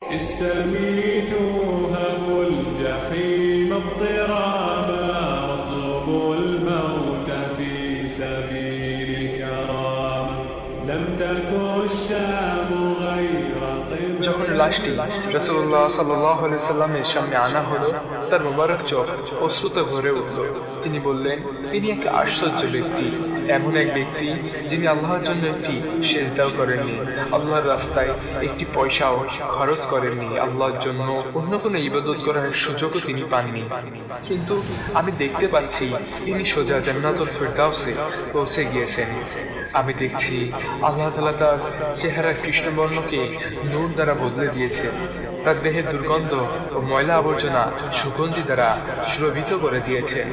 استميتوا هبوا الجحيم اضطرابا واطلبوا الموت في سبيل الكرامة لم تكن الشام غير طبع যখন লাশটি রাসূলুল্লাহ সাল্লাল্লাহু আলাইহি সাল্লামের সামনে আনা হলো, তার মোবারক চোখ অশ্রুতে ভরে উঠল। তিনি বললেন, তিনি এক আশ্চর্য ব্যক্তি, এমন এক ব্যক্তি যিনি আল্লাহর জন্য একটি সেজদাও করেননি, আল্লাহর রাস্তায় একটি পয়সাও খরচ করেননি, আল্লাহর জন্য অন্য কোনো ইবাদত করার সুযোগও তিনি পাননি। কিন্তু আমি দেখতে পাচ্ছি তিনি সোজা জান্নাতুল ফিরদাউসে পৌঁছে গিয়েছেন। আমি দেখছি আল্লাহ তাআলা তার চেহারার কৃষ্ণবর্ণকে নূর দ্বারা বদলে দিয়েছেন, তার দেহের দুর্গন্ধ ও ময়লা আবর্জনা সুগন্ধি দ্বারা সুরভিত করে দিয়েছেন।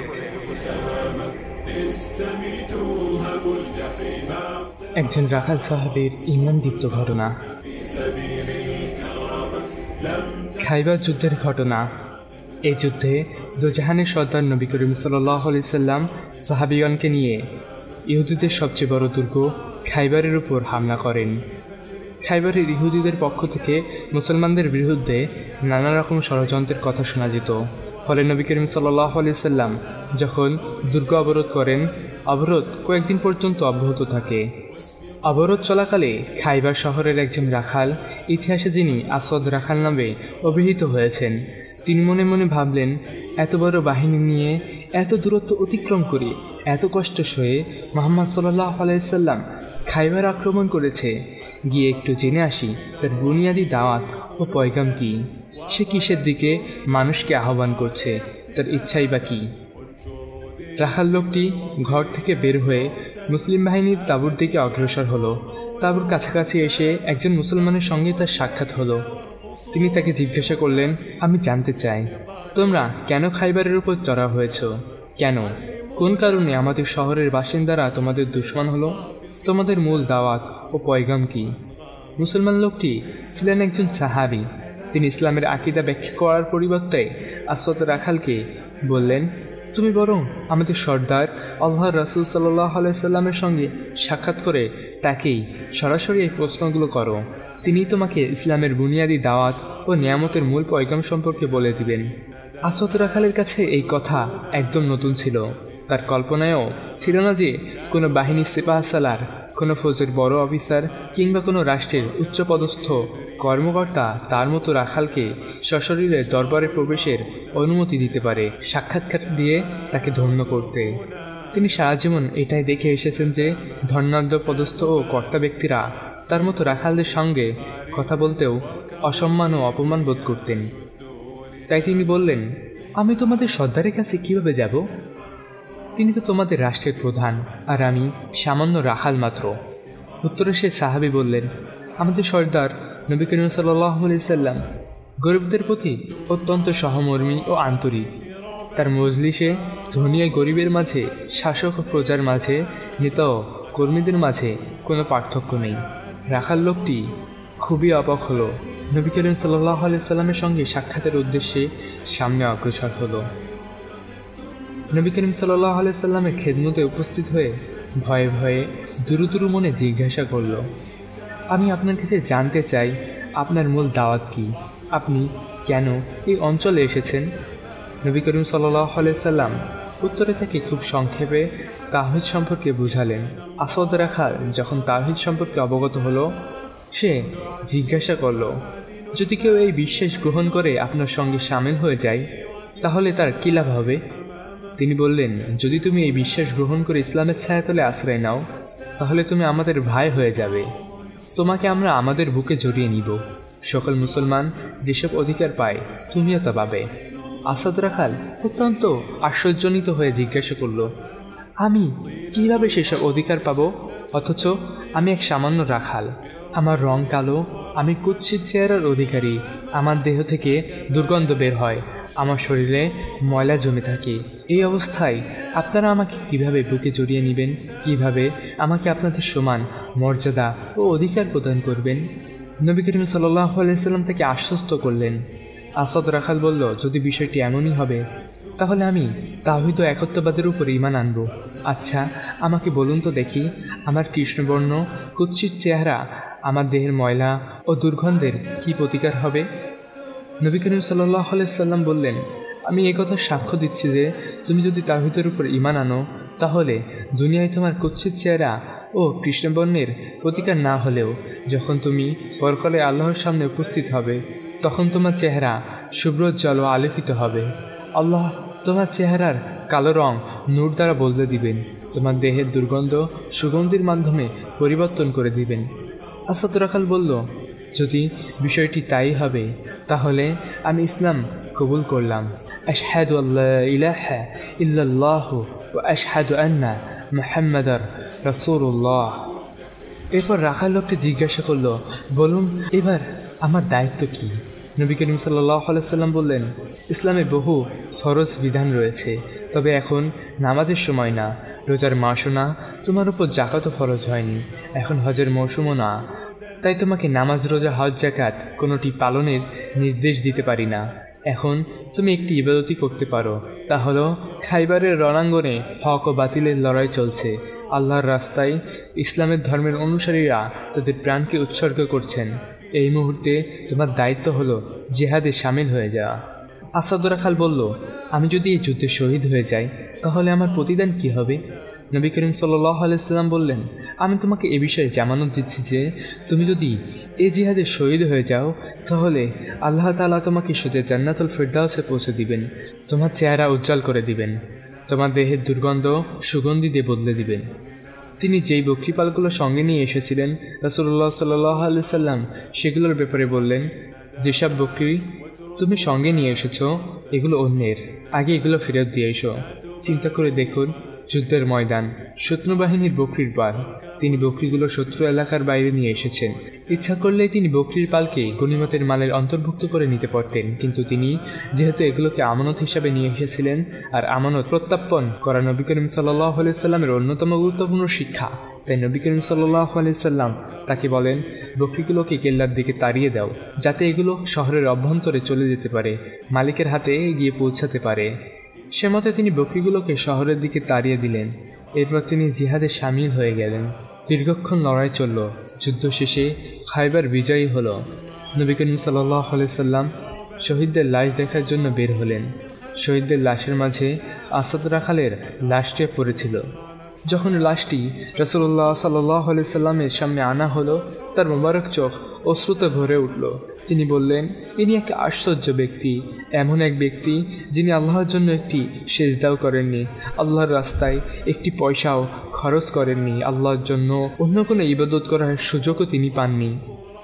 একজন রাখাল সাহাবীর ঈমানদীপ্ত ঘটনা। খাইবার যুদ্ধের ঘটনা। এই যুদ্ধে দুজাহানের সর্দার নবী করিম সাল্লাল্লাহু আলাইহি সাল্লাম সাহাবীগণকে নিয়ে ইহুদিদের সবচেয়ে বড় দুর্গ খাইবারের উপর হামলা করেন। খাইবারের ইহুদিদের পক্ষ থেকে মুসলমানদের বিরুদ্ধে নানা রকম ষড়যন্ত্রের কথা শোনা যেত। ফলে নবী করিম সাল্লাল্লাহু আলাইহি সাল্লাম যখন দুর্গ অবরোধ করেন, অবরোধ কয়েকদিন পর্যন্ত অব্যাহত থাকে। অবরোধ চলাকালে খাইবার শহরের একজন রাখাল, ইতিহাসে যিনি আসওয়াদ রাখাল নামে অভিহিত হয়েছেন, তিনি মনে মনে ভাবলেন, এত বড় বাহিনী নিয়ে এত দূরত্ব অতিক্রম করে এত কষ্ট সয়ে মুহাম্মদ সাল্লাল্লাহু আলাইহি সাল্লাম খাইবার আক্রমণ করেছে, গিয়ে একটু জেনে আসি তার বুনিয়াদি দাওয়াত ও পয়গাম কি, সে কিসের দিকে মানুষকে আহ্বান করছে, তার ইচ্ছাই বা কি। রাখাল লোকটি ঘর থেকে বের হয়ে মুসলিম বাহিনীর তাঁবুর দিকে অগ্রসর হলো। তাঁবুর কাছাকাছি এসে একজন মুসলমানের সঙ্গে তার সাক্ষাৎ হলো। তিনি তাকে জিজ্ঞাসা করলেন, আমি জানতে চাই, তোমরা কেন খাইবারের উপর চড়া হয়েছ? কেন, কোন কারণে আমাদের শহরের বাসিন্দারা তোমাদের দুশমন হলো? তোমাদের মূল দাওয়াত ও পয়গাম কি? মুসলমান লোকটি ছিলেন একজন সাহাবী। তিনি ইসলামের আকীদা ব্যাখ্যা করার পরিবর্তে আসওয়াদ রাখালকে বললেন, তুমি বরং আমাদের সর্দার আল্লাহর রাসূল সাল্লাল্লাহু আলাইহি সাল্লামের সঙ্গে সাক্ষাৎ করে তাকেই সরাসরি এই প্রশ্নগুলো করো। তিনিই তোমাকে ইসলামের বুনিয়াদি দাওয়াত ও নিয়ামতের মূল পয়গাম সম্পর্কে বলে দিবেন। আসওয়াদ রাখালের কাছে এই কথা একদম নতুন ছিল। তার কল্পনায়ও ছিল না যে কোনো বাহিনীর সিপাহসালার, কোনো ফৌজের বড় অফিসার কিংবা কোনো রাষ্ট্রের উচ্চপদস্থ কর্মকর্তা তার মতো রাখালকে সশরীরে দরবারে প্রবেশের অনুমতি দিতে পারে, সাক্ষাৎকার দিয়ে তাকে ধন্য করতে। তিনি সারা জীবন এটাই দেখে এসেছেন যে ধর্নাঢ্য পদস্থ ও কর্তা ব্যক্তিরা তার মতো রাখালদের সঙ্গে কথা বলতেও অসম্মান ও অপমান বোধ করতেন। তাই তিনি বললেন, আমি তোমাদের সর্দারের কাছে কিভাবে যাব? তিনি তো তোমাদের রাষ্ট্রের প্রধান, আর আমি সামান্য রাখাল মাত্র। উত্তরে সে সাহাবী বললেন, আমাদের সর্দার নবী করিম সাল্লাল্লাহু আলাইহি সাল্লাম গরিবদের প্রতি অত্যন্ত সহমর্মী ও আন্তরিক। তার মজলিসে ধনী ও গরিবের মাঝে, শাসক ও প্রজার মাঝে, নেতা ও কর্মীদের মাঝে কোনো পার্থক্য নেই। রাখাল লোকটি খুবই অবাক হলো। নবী করিম সাল্লাল্লাহু আলাইহি সাল্লামের সঙ্গে সাক্ষাতের উদ্দেশ্যে সামনে অগ্রসর হলো। নবী করিম সাল্লাল্লাহু আলাইহি সাল্লামের খেদমতে উপস্থিত হয়ে ভয়ে ভয়ে দুরু দুরু মনে জিজ্ঞাসা করল, আমি আপনার কাছে জানতে চাই, আপনার মূল দাওয়াত কি? আপনি কেন এই অঞ্চলে এসেছেন? নবী করিম সাল্লাল্লাহু আলাইহি সাল্লাম উত্তরে তাকে খুব সংক্ষেপে তাওহীদ সম্পর্কে বুঝালেন। আসওয়াদ রাখাল যখন তাওহীদ সম্পর্কে অবগত হলো, সে জিজ্ঞাসা করল, যদি কেউ এই বিশ্বাস গ্রহণ করে আপনার সঙ্গে সামিল হয়ে যায়, তাহলে তার কী লাভ হবে? তিনি বললেন, যদি তুমি এই বিশ্বাস গ্রহণ করে ইসলামের ছায়াতলে আশ্রয় নাও, তাহলে তুমি আমাদের ভাই হয়ে যাবে, তোমাকে আমরা আমাদের বুকে জড়িয়ে নিব। সকল মুসলমান যেসব অধিকার পায়, তুমিও তা পাবে। আসওয়াদ রাখাল অত্যন্ত আশ্চর্যজনিত হয়ে জিজ্ঞাসা করল, আমি কিভাবে সেসব অধিকার পাব? অথচ আমি এক সামান্য রাখাল, আমার রং কালো, আমি কুৎসিত চেহারার অধিকারী, আমার দেহ থেকে দুর্গন্ধ বের হয়, আমার শরীরে ময়লা জমে থাকে। এই অবস্থায় আপনারা আমাকে কিভাবে বুকে জড়িয়ে নেবেন? কিভাবে আমাকে আপনাদের সমান মর্যাদা ও অধিকার প্রদান করবেন? নবী করিম সাল্লাল্লাহু আলাইহি সাল্লাম তাকে আশ্বস্ত করলেন। আসওয়াদ রাখাল বলল, যদি বিষয়টি এমনই হবে, তাহলে আমি তাওহীদ ও একত্ববাদের উপর ঈমান আনব। আচ্ছা, আমাকে বলুন তো দেখি, আমার কৃষ্ণবর্ণ কুৎসিত চেহারা আমার দেহের ময়লা ও দুর্গন্ধের কি প্রতিকার হবে? নবী করিম সাল্লাল্লাহু আলাইহি সাল্লাম বললেন, আমি এই কথা সাক্ষ্য দিচ্ছি যে তুমি যদি তাওহীদের উপর ঈমান আনো তাহলে দুনিয়ায় তোমার কুৎসিত চেহারা ও কৃষ্ণবর্ণের প্রতিকার না হলেও যখন তুমি পরকালে আল্লাহর সামনে উপস্থিত হবে তখন তোমার চেহারা শুভ্রোজ্জ্বল ও আলোকিত হবে। আল্লাহ তোমার চেহারার কালো রং নূর দ্বারা বদলে দিবেন, তোমার দেহের দুর্গন্ধ সুগন্ধির মাধ্যমে পরিবর্তন করে দিবেন। আসাদ রাখাল বলল, যদি বিষয়টি তাই হবে তাহলে আমি ইসলাম কবুল করলাম। আশহাদু আল্লা ইলাহা ইল্লাল্লাহু ওয়া আশহাদু আন্না মুহাম্মাদার রাসূলুল্লাহ। এরপর রাখাল লোকটি জিজ্ঞাসা করল, বলুন এবার আমার দায়িত্ব কি? নবী করিম সাল্লাল্লাহু আলাইহি সাল্লাম বললেন, ইসলামে বহু ফরজ বিধান রয়েছে, তবে এখন নামাজের সময় না, রোজার মাসও না, তোমার উপর জাকাতও ফরজ হয়নি, এখন হজের মৌসুমও না, তাই তোমাকে নামাজ, রোজা, হজ, জাকাত কোনোটি পালনের নির্দেশ দিতে পারি না। এখন তুমি একটি ইবাদতই করতে পারো, তা হলো খাইবারের রণাঙ্গনে হক ও বাতিলের লড়াই চলছে। আল্লাহর রাস্তায় ইসলামের ধর্মের অনুসারীরা তাদের প্রাণকে উৎসর্গ করছেন। এই মুহূর্তে তোমার দায়িত্ব হলো জিহাদে সামিল হয়ে যাওয়া। আসাদ রাখাল বলল, আমি যদি এই যুদ্ধে শহীদ হয়ে যাই তাহলে আমার প্রতিদান কি হবে? নবী করিম সাল্লাল্লাহু আলাইহি সাল্লাম বললেন, আমি তোমাকে এ বিষয়ে জামানত দিচ্ছি যে তুমি যদি এই জিহাদে শহীদ হয়ে যাও তাহলে আল্লাহ তাআলা তোমাকে সোজা জান্নাতুল ফিরদাউসে পৌঁছে দিবেন, তোমার চেহারা উজ্জ্বল করে দিবেন, তোমার দেহের দুর্গন্ধ সুগন্ধি দিয়ে বদলে দিবেন। তিনি যেই বকরিপালগুলো সঙ্গে নিয়ে এসেছিলেন রাসূলুল্লাহ সাল্লাল্লাহু আলাইহি সাল্লাম সেগুলোর ব্যাপারে বললেন, যেসব বকরি তুমি সঙ্গে নিয়ে এসেছো এগুলো অন্যের, আগে এগুলো ফেরত দিয়ে এসো। চিন্তা করে দেখুন, যুদ্ধের ময়দান, শত্রু বাহিনীর বকরির পাল, তিনি বকরিগুলো শত্রু এলাকার বাইরে নিয়ে এসেছেন। ইচ্ছা করলেই তিনি বকরির পালকে গনিমতের মালের অন্তর্ভুক্ত করে নিতে পারতেন, কিন্তু তিনি যেহেতু এগুলোকে আমানত হিসাবে নিয়ে এসেছিলেন, আর আমানত প্রত্যাপন করা নবী করিম সাল্লাল্লাহু আলাইহি সাল্লামের অন্যতম গুরুত্বপূর্ণ শিক্ষা, তাই নবী করিম সাল্লাল্লাহু আলাইহি সাল্লাম তাকে বলেন, বকরিগুলোকে কেল্লার দিকে তাড়িয়ে দাও, যাতে এগুলো শহরের অভ্যন্তরে চলে যেতে পারে, মালিকের হাতে গিয়ে পৌঁছাতে পারে। সে মতে তিনি বকরিগুলোকে শহরের দিকে তাড়িয়ে দিলেন। এরপর তিনি জিহাদে সামিল হয়ে গেলেন। দীর্ঘক্ষণ লড়াই চলল। যুদ্ধ শেষে খাইবার বিজয়ী হল। নবী করিম সাল্লাল্লাহু আলাইহি সাল্লাম শহীদদের লাশ দেখার জন্য বের হলেন। শহীদদের লাশের মাঝে আসাদ রাখালের লাশটি পড়েছিল। যখন লাশটি রাসূলুল্লাহ সাল্লাল্লাহু আলাইহি সাল্লামের সামনে আনা হলো, তার মোবারক চোখ অশ্রুতে ভরে উঠল। তিনি বললেন, ইনি এক আশ্চর্য ব্যক্তি, এমন এক ব্যক্তি যিনি আল্লাহর জন্য একটি সেজদাও করেননি, আল্লাহর রাস্তায় একটি পয়সাও খরচ করেননি, আল্লাহর জন্য অন্য কোনো ইবাদত করার সুযোগও তিনি পাননি।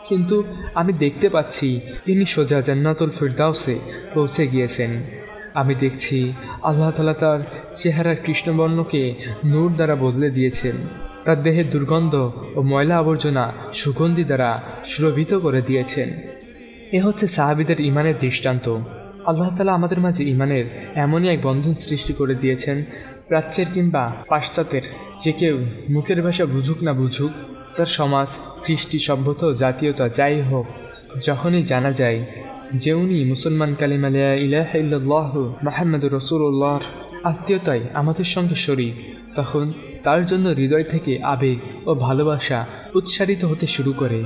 কিন্তু আমি দেখতে পাচ্ছি ইনি সোজা জান্নাতুল ফিরদাউসে পৌঁছে গিয়েছেন। আমি দেখছি আল্লাহ তাআলা তার চেহারার কৃষ্ণবর্ণকে নূর দ্বারা বদলে দিয়েছেন, তার দেহের দুর্গন্ধ ও ময়লা আবর্জনা সুগন্ধি দ্বারা সুরভিত করে দিয়েছেন। এ হচ্ছে সাহাবীদের ইমানের দৃষ্টান্ত। আল্লাহ তাআলা আমাদের মাঝে ইমানের এমনই এক বন্ধন সৃষ্টি করে দিয়েছেন, প্রাচ্যের কিংবা পাশ্চাত্যের যে কেউ মুখের ভাষা বুঝুক না বুঝুক, তার সমাজ, কৃষ্টি, সভ্যতা, জাতীয়তা যাই হোক, যখনই জানা যায় যে উনি মুসলমান, কালিমা লা ইলাহা ইল্লাল্লাহু মুহাম্মাদুর রাসূলুল্লাহর আত্মীয়তায় আমাদের সঙ্গে শরীক, তখন তার জন্য হৃদয় থেকে আবেগ ও ভালোবাসা উৎসারিত হতে শুরু করে।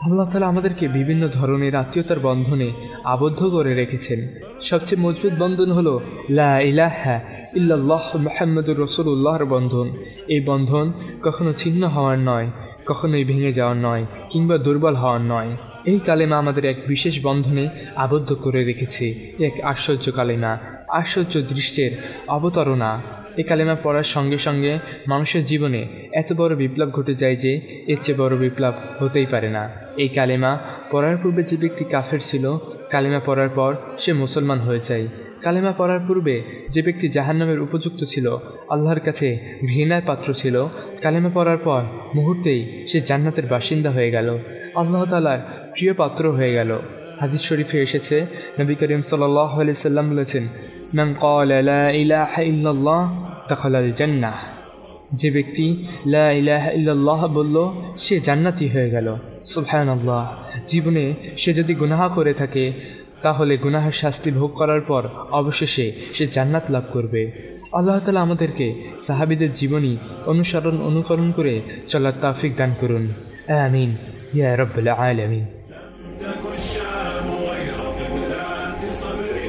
আল্লাহ তাআলা আমাদেরকে বিভিন্ন ধরনের আত্মীয়তার বন্ধনে আবদ্ধ করে রেখেছেন। সবচেয়ে মজবুত বন্ধন হলো লা ইলাহা ইল্লাল্লাহু মুহাম্মাদুর রাসূলুল্লাহর বন্ধন। এই বন্ধন কখনো ছিন্ন হওয়ার নয়, কখনোই ভেঙে যাওয়ার নয়, কিংবা দুর্বল হওয়ার নয়। এই কালেমা আমাদের এক বিশেষ বন্ধনে আবদ্ধ করে রেখেছে। এক আশ্চর্য কালেমা, আশ্চর্য দৃষ্টের অবতারণা। এই কালেমা পড়ার সঙ্গে সঙ্গে মানুষের জীবনে এত বড় বিপ্লব ঘটে যায় যে এর চেয়ে বড় বিপ্লব হতেই পারে না। এই কালেমা পড়ার পূর্বে যে ব্যক্তি কাফের ছিল, কালেমা পড়ার পর সে মুসলমান হয়ে যায়। কালেমা পড়ার পূর্বে যে ব্যক্তি জাহান্নামের উপযুক্ত ছিল, আল্লাহর কাছে ঘৃণার পাত্র ছিল, কালেমা পড়ার পর মুহূর্তেই সে জান্নাতের বাসিন্দা হয়ে গেল, আল্লাহ তাআলার প্রিয় পাত্র হয়ে গেল। হাদিস শরীফে এসেছে, নবী করিম সাল্লাল্লাহু আলাইহি সাল্লাম বলেছেন, মান ক্বালা লা ইলাহা ইল্লাল্লাহ দাখালাল জান্নাহ। যে ব্যক্তি লা ইলাহা ইল্লাল্লাহ বলল, সে জান্নাতি হয়ে গেল। সুবহানাল্লাহ। জীবনে সে যদি গুনাহ করে থাকে তাহলে গুনাহের শাস্তি ভোগ করার পর অবশেষে সে জান্নাত লাভ করবে। আল্লাহ তাআলা আমাদেরকে সাহাবীদের জীবনী অনুকরণ করে চলার তৌফিক দান করুন। আমিন। يا رب العالمين. تك الشام غير قبلات صبر